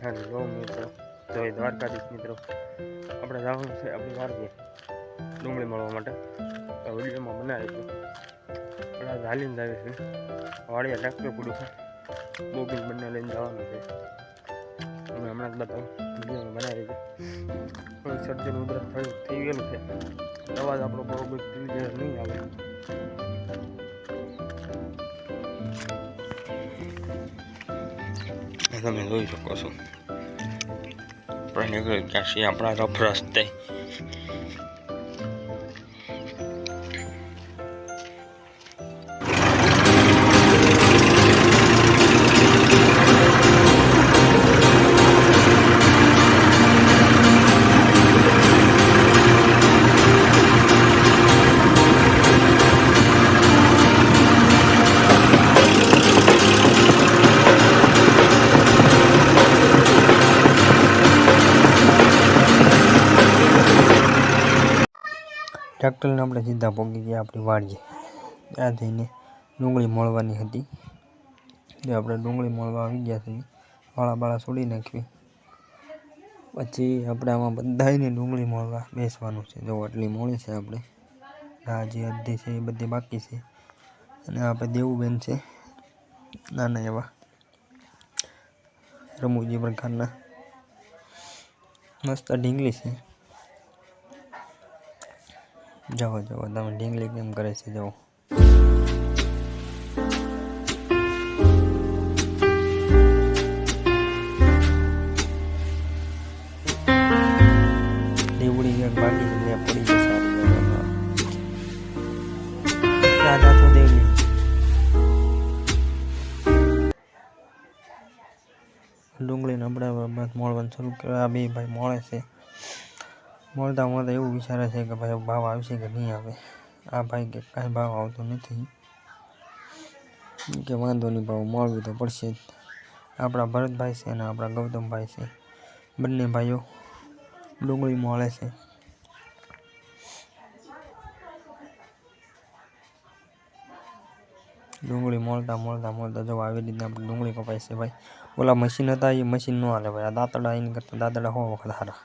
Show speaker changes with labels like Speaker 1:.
Speaker 1: Hello મિત્રો, જય દ્વારકાધીશ મિત્રો. આપણે જવાનું છે આપણી વાડીએ ડુંગળી મળવા માટે. તો વિડીયોમાં બનાવી છે આપણે હાલીને જાય છે વાડીએ ટ્રેક્ટર પૂરું છે, બોગીલ બંને લઈને જવાનું છે. અમે હમણાં જ બધા વિડીયોમાં બનાવી છે. થોડું સર્જન ઉધરસ થઈ ગયેલું છે, અવાજ આપણો બરોબર ક્લિયર નહીં આવે. તમે જોઈ શકો છો આપણે નીકળી ગયા છીએ આપણા રફ રસ્તે. ટ્રેક્ટરને આપણે સીધા પહોંચી ગયા આપણી વાડીએ. ત્યાં જઈને ડુંગળી મળવાની હતી, જે આપણે ડુંગળી મળવા આવી ગયા છીએ. વાળા બાળા છોડી નાખવી, પછી આપણે આમાં બધાને ડુંગળી મળવા બેસવાનું છે. જો આટલી મોડી છે આપણે, આ જે અડધી છે એ બધી બાકી છે. અને આપણે દેવુબેન છે, નાના એવા રમૂજી પ્રકારના મસ્ત ઢીંગલી છે. જાઓ જાઓ, તમે ઢીંગલી કેમ કરે છે જાઓ. દેવડી ક્યાંક બાકી છે, ત્યાં પડી છે સારી જગ્યામાં. ક્યાં જાતો દેવડી? ડુંગળીને આપણે મળવાનું શરૂ કર્યા. બે ભાઈ મળે છે. મળતા મળતા એવું વિચારે છે કે ભાઈ ભાવ આવશે કે નહીં આવે. આ ભાઈ કે કાંઈ ભાવ આવતો નથી, કે વાંધો નહીં, ભાવ મળવી તો પડશે જ. આપણા ભરતભાઈ છે અને આપણા ગૌતમભાઈ છે, બંને ભાઈઓ ડુંગળી મળે છે. ડુંગળી મળતા જો આવી રીતના આપણે ડુંગળી કપાય છે ભાઈ. ઓલા મશીન હતા એ મશીન ન હાલે ભાઈ. આ દાંતડા એની કરતાં દાંતડા 100 વખત સારા.